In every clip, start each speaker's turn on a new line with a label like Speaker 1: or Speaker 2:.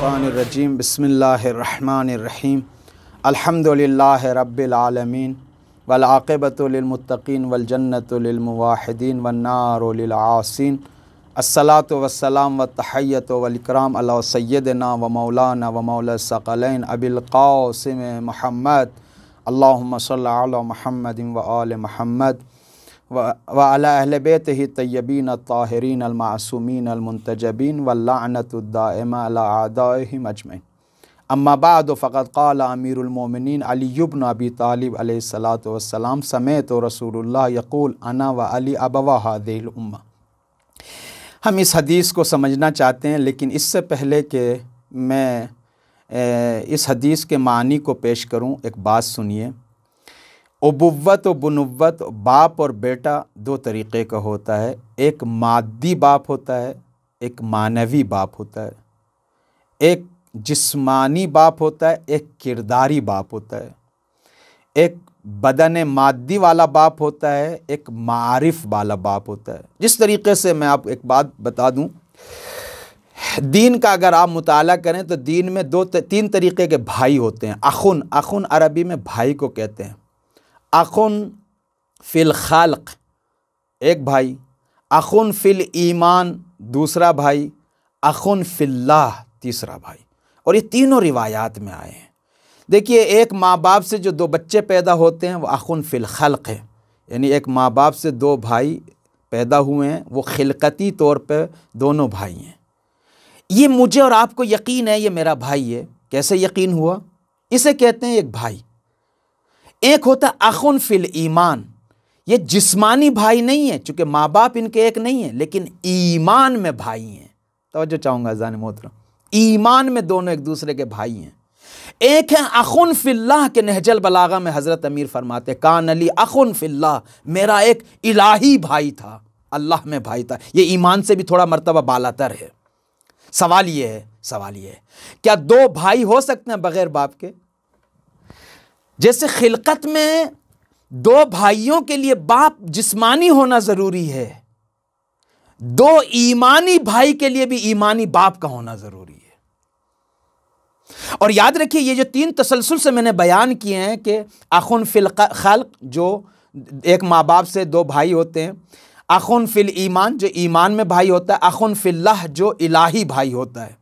Speaker 1: मिनश्शैतानिर्रजीम बिस्मिल्लाहिर्रहमानिर्रहीम अल्हम्दुलिल्लाहि रब्बिल आलमीन वल आक़िबतु लिल मुत्तक़ीन वल जन्नतु लिल मुवाहिदीन वन नारु लिल आसीन अस्सलातु वस्सलाम व तहय्यतु वल इकराम अला सय्यदिना व मौलाना व मौला सकलैन अबिल क़ासिम मुहम्मद अल्लाहुम्मा सल्लि अला मुहम्मदिन व आलि मुहम्मद व अला अहले बैतिही तय्यबीन अत्ताहिरीन अलमासूमीन अलमुंतजबीन वल्लअनतु दाइमा अला आदाइहिम अजमईन। अम्मा बाद फ़क़द क़ाल अमीरुल मोमिनीन अली इब्न अबी तालिब अलैहिस्सलातु वस्सलाम समेअतु रसूलुल्लाह यक़ूल अना व अली अबवा हाज़िहिल उम्मा। हम इस हदीस को समझना चाहते हैं, लेकिन इससे पहले कि मैं इस हदीस के मानी को पेश करूं, एक बात सुनिए। उबुव्वत व बुनुव्वत, बाप और बेटा दो तरीक़े का होता है। एक मादी बाप होता है, एक मानवी बाप होता है। एक जिस्मानी बाप होता है, एक किरदारी बाप होता है। एक बदन मादी वाला बाप होता है, एक मारिफ वाला बाप होता है। जिस तरीक़े से मैं आप एक बात बता दूं, दीन का अगर आप मुताला करें तो दीन में तीन तरीक़े के भाई होते हैं। अखुन अरबी में भाई को कहते हैं। अखुन फ़िल ख़ल्क़ एक भाई, अखुन फ़िल ईमान दूसरा भाई, अखुन फ़िल्लाह तीसरा भाई। और ये तीनों रिवायात में आए हैं। देखिए, एक माँ बाप से जो दो बच्चे पैदा होते हैं वो अखुन फ़िल ख़ल्क़ है, यानी एक माँ बाप से दो भाई पैदा हुए हैं, वो खिलकती तौर पे दोनों भाई हैं। ये मुझे और आपको यकीन है ये मेरा भाई है। कैसे यकीन हुआ? इसे कहते हैं एक भाई। एक होता अखुन फ़िल ईमान, ये जिस्मानी भाई नहीं है, चूँकि माँ बाप इनके एक नहीं है, लेकिन ईमान में भाई हैं। तवज्जो चाहूँगा अज़ान मोहतरम, ईमान में दोनों एक दूसरे के भाई हैं। एक है अखुन फ़िल्लाह के नहजुल बलागा में हज़रत अमीर फरमाते कान अली अखुन फ़िल्लाह, मेरा एक इलाही भाई था, अल्लाह में भाई था। ये ईमान से भी थोड़ा मर्तबा बालातर है। सवाल ये है क्या दो भाई हो सकते हैं बग़ैर बाप के? जैसे खिलकत में दो भाइयों के लिए बाप जिस्मानी होना ज़रूरी है, दो ईमानी भाई के लिए भी ईमानी बाप का होना ज़रूरी है। और याद रखिए, ये जो तीन तसलसल से मैंने बयान किए हैं कि अखुन फ़िल ख़ल्क़ जो एक माँ बाप से दो भाई होते हैं, अखुन फ़िल ईमान जो ईमान में भाई होता है, अखुन फ़िल्लाह जो इलाही भाई होता है।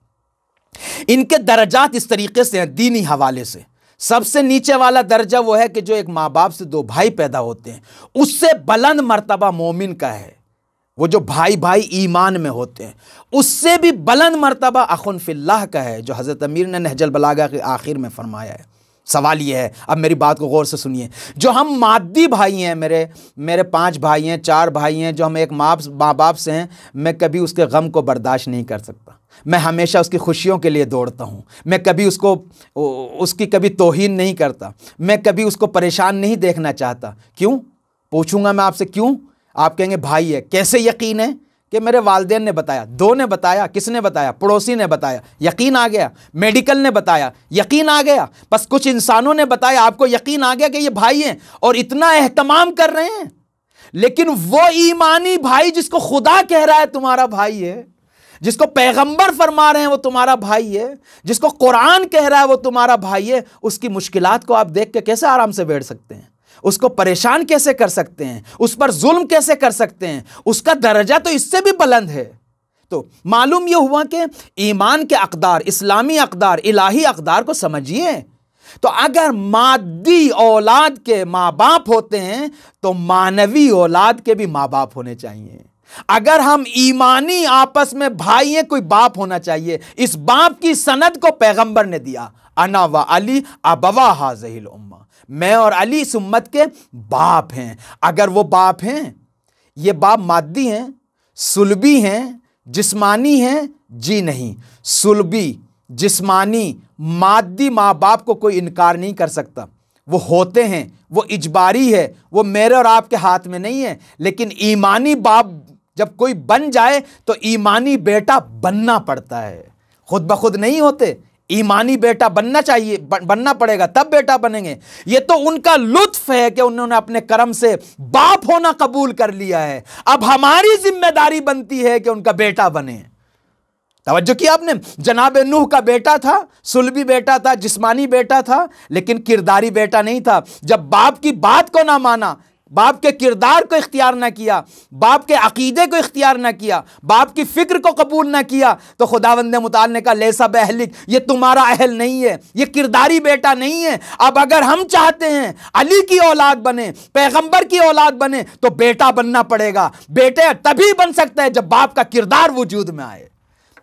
Speaker 1: इनके दर्जात इस तरीक़े से हैं दीनी हवाले से। सबसे नीचे वाला दर्जा वो है कि जो एक माँ बाप से दो भाई पैदा होते हैं, उससे बुलंद मर्तबा मोमिन का है। वो जो भाई भाई ईमान में होते हैं, उससे भी बुलंद मर्तबा अखुन फ़िल्लाह का है, जो हज़रत अमीर ने नहजुल बलागा के आखिर में फरमाया है। सवाल ये है, अब मेरी बात को गौर से सुनिए, जो हम मादी भाई हैं, मेरे 5 भाई हैं, 4 भाई हैं, जो हम एक माँ बाप से हैं, मैं कभी उसके गम को बर्दाश्त नहीं कर सकता। मैं हमेशा उसकी खुशियों के लिए दौड़ता हूँ। मैं कभी उसकी कभी तौहीन नहीं करता। मैं कभी उसको परेशान नहीं देखना चाहता। क्यों? पूछूंगा मैं आपसे क्यों? आप कहेंगे भाई है। कैसे यकीन है? कि मेरे वालिदैन ने बताया, दो ने बताया। किसने बताया? पड़ोसी ने बताया, यकीन आ गया। मेडिकल ने बताया, यकीन आ गया। बस कुछ इंसानों ने बताया, आपको यकीन आ गया कि ये भाई हैं और इतना एहतमाम कर रहे हैं। लेकिन वो ईमानी भाई जिसको खुदा कह रहा है तुम्हारा भाई है, जिसको पैगंबर फरमा रहे हैं वो तुम्हारा भाई है, जिसको कुरान कह रहा है वो तुम्हारा भाई है, उसकी मुश्किलात को आप देख के कैसे आराम से बैठ सकते हैं? उसको परेशान कैसे कर सकते हैं? उस पर जुल्म कैसे कर सकते हैं? उसका दर्जा तो इससे भी बुलंद है। तो मालूम यह हुआ कि ईमान के अक़दार, इस्लामी अक़दार, इलाही अक़दार को समझिए। तो अगर मादी औलाद के माँ बाप होते हैं तो मानवी औलाद के भी माँ बाप होने चाहिए। अगर हम ईमानी आपस में भाई हैं, कोई बाप होना चाहिए। इस बाप की सनद को पैगंबर ने दिया, अना व अली अबवा हाज़िहिल उम्मा, मैं और अली इस उम्मत के बाप हैं। अगर वो बाप हैं, ये बाप मादी हैं, सुलभी हैं, जिस्मानी हैं? जी नहीं, सुलभी, जिस्मानी, मादी माँ बाप को कोई इनकार नहीं कर सकता। वो होते हैं, वो इजबारी है, वो मेरे और आपके हाथ में नहीं है। लेकिन ईमानी बाप जब कोई बन जाए तो ईमानी बेटा बनना पड़ता है, खुद ब खुद नहीं होते। ईमानी बेटा बनना चाहिए, बनना पड़ेगा, तब बेटा बनेंगे। ये तो उनका लुत्फ है कि उन्होंने अपने कर्म से बाप होना कबूल कर लिया है। अब हमारी जिम्मेदारी बनती है कि उनका बेटा बने। तवज्जो किया आपने, जनाब नूह का बेटा था, सुलभी बेटा था, जिस्मानी बेटा था, लेकिन किरदारी बेटा नहीं था। जब बाप की बात को ना माना, बाप के किरदार को इख्तियार ना किया, बाप के अकीदे को इख्तियार ना किया, बाप की फिक्र को कबूल ना किया, तो खुदावंद मुताल ने कहा लेसा बहलिक, ये तुम्हारा अहल नहीं है, ये किरदारी बेटा नहीं है। अब अगर हम चाहते हैं अली की औलाद बने, पैगंबर की औलाद बने, तो बेटा बनना पड़ेगा। बेटे तभी बन सकता है जब बाप का किरदार वजूद में आए।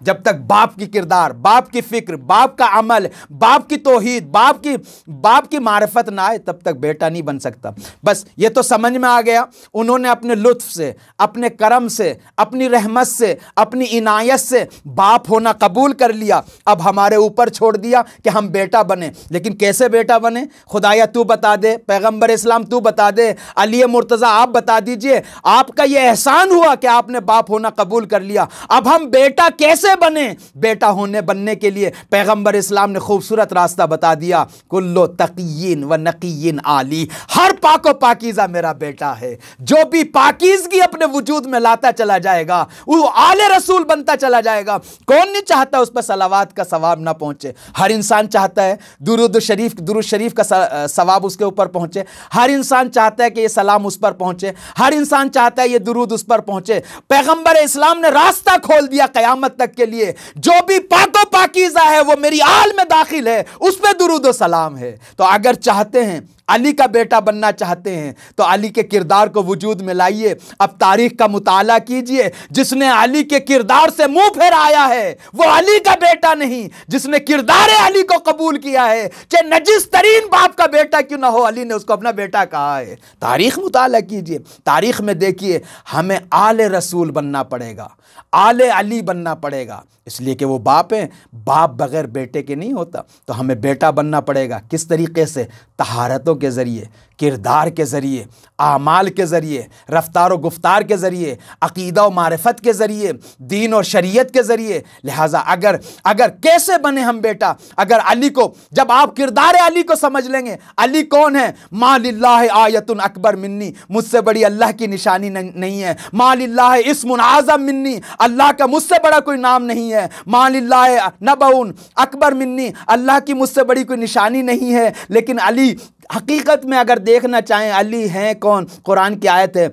Speaker 1: जब तक बाप की किरदार, बाप की फिक्र, बाप का अमल, बाप की तौहीद, बाप की मारिफत ना आए, तब तक बेटा नहीं बन सकता। बस ये तो समझ में आ गया। उन्होंने अपने लुत्फ से, अपने करम से, अपनी रहमत से, अपनी इनायत से बाप होना कबूल कर लिया। अब हमारे ऊपर छोड़ दिया कि हम बेटा बने। लेकिन कैसे बेटा बने? खुदाया तू बता दे, पैगंबर इस्लाम तू बता दे, अली मुर्तज़ा आप बता दीजिए। आपका ये एहसान हुआ कि आपने बाप होना कबूल कर लिया। अब हम बेटा कैसे बने? बेटा बनने के लिए पैगंबर इस्लाम ने खूबसूरत रास्ता बता दिया, कुल्लो तक़ीयिन व नक़ीयिन आली, हर पाको पाकीज़ा मेरा बेटा है। जो भी पाकीज़गी अपने वजूद में लाता चला जाएगा वो आले रसूल बनता चला जाएगा। कौन नहीं चाहता उस पर सलावात का सवाब ना पहुंचे? हर इंसान चाहता है दुरूद शरीफ का सवाब उसके ऊपर पहुंचे। हर इंसान चाहता है कि ये सलाम उस पर पहुंचे। हर इंसान चाहता है ये दुरूद उस पर पहुंचे। पैगंबर इस्लाम ने रास्ता खोल दिया क़यामत तक के लिए, जो भी पाको पाकीज़ा है वो मेरी आल में दाखिल है, उस पे दुरूद व सलाम है। तो अगर चाहते हैं, अली का बेटा बनना चाहते हैं, तो अली के किरदार को वजूद में लाइए। अब तारीख का मुताला कीजिए। जिसने अली के किरदार से मुंह फेराया है वो अली का बेटा नहीं। जिसने किरदार अली को कबूल किया है, चाहे नजिस तरीन बाप का बेटा क्यों ना हो, अली ने उसको अपना बेटा कहा है। तारीख मुताला कीजिए, तारीख में देखिए, हमें आले रसूल बनना पड़ेगा, आले अली बनना पड़ेगा, इसलिए कि वो बाप हैं। बाप बगैर बेटे के नहीं होता। तो हमें बेटा बनना पड़ेगा। किस तरीके से? तहारतों के ज़रिए, किरदार के ज़रिए, आमाल के ज़रिए, रफ्तार व गुफ्तार के ज़रिए, अक़ीदा व मारिफत के ज़रिए, दीन और शरीयत के ज़रिए। लिहाजा अगर कैसे बने हम बेटा? अगर अली को, जब आप किरदार अली को समझ लेंगे, अली कौन है? मा लिल्लाहि आयतुन अकबर मिन्नी, मुझसे बड़ी अल्लाह की निशानी नहीं है। मा लिल्लाहि इस्मुन आज़म मिन्नी, अल्लाह का मुझसे बड़ा कोई नाम नहीं है। मा लिल्लाहि नबउन अकबर मिन्नी, अल्लाह की मुझसे बड़ी कोई निशानी नहीं है। लेकिन अली हकीकत में अगर देखना चाहें, अली हैं कौन? कुरान की आयत है,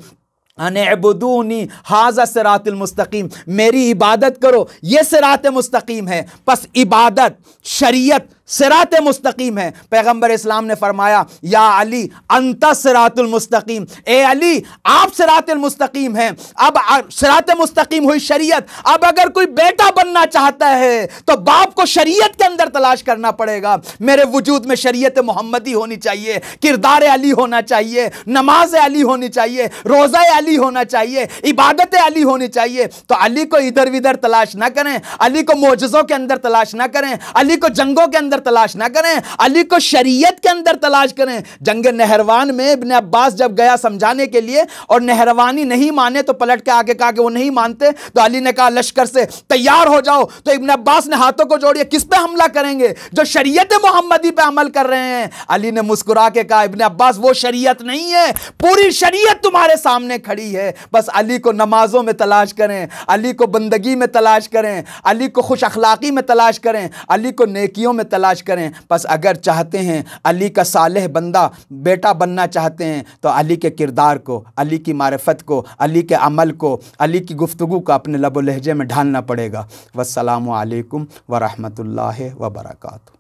Speaker 1: अनअबुदूनी हाज़ा सिरातुल मुस्तकीम, मेरी इबादत करो, ये सिरात मुस्तकीम है। बस इबादत, शरीयत सिरात मुस्तकीम है। पैगंबर इस्लाम ने फरमाया, या अली अंता सिरातुल मुस्तकीम, ए अली आप सिरातुल मुस्तकीम हैं। अब सिरात मुस्तकीम हुई शरीयत। अब अगर कोई बेटा बनना चाहता है तो बाप को शरीयत के अंदर तलाश करना पड़ेगा। मेरे वजूद में शरीयत मोहम्मदी होनी चाहिए, किरदार अली होना चाहिए, नमाज अली होनी चाहिए, रोज़ा अली होना चाहिए, इबादत अली होनी चाहिए। तो अली को इधर विधर तलाश ना करें, अली को मोजज़ों के अंदर तलाश ना करें, अली को जंगों के अंदर तलाश ना करें, अली को शरीयत के अंदर तलाश करें। जंग नहरवान में इब्ने अब्बास जब गया समझाने के लिए और नहरवानी नहीं माने तो पलट के आगे कहा कि वो नहीं मानते, तो अली ने कहा लश्कर से तैयार हो जाओ। तो इब्ने अब्बास ने हाथों को जोड़िए, किस पे हमला करेंगे? जो शरीयत मोहम्मदी पे अमल कर रहे हैं। अली ने मुस्कुरा के कहा, इब्ने अब्बास वो शरीयत नहीं है, पूरी शरीयत तुम्हारे सामने खड़ी है। बस अली को नमाजों में तलाश करें, अली को बंदगी में तलाश करें, अली को खुश अखलाकी में तलाश करें, अली को नेकियों में तलाश करें। बस अगर चाहते हैं अली का सालेह बंदा बेटा बनना चाहते हैं, तो अली के किरदार को, अली की मारिफत को, अली के अमल को, अली की गुफ्तगू को अपने लब व लहजे में ढालना पड़ेगा। वस्सलामु अलैकुम व रहमतुल्लाहि व बरकातहू।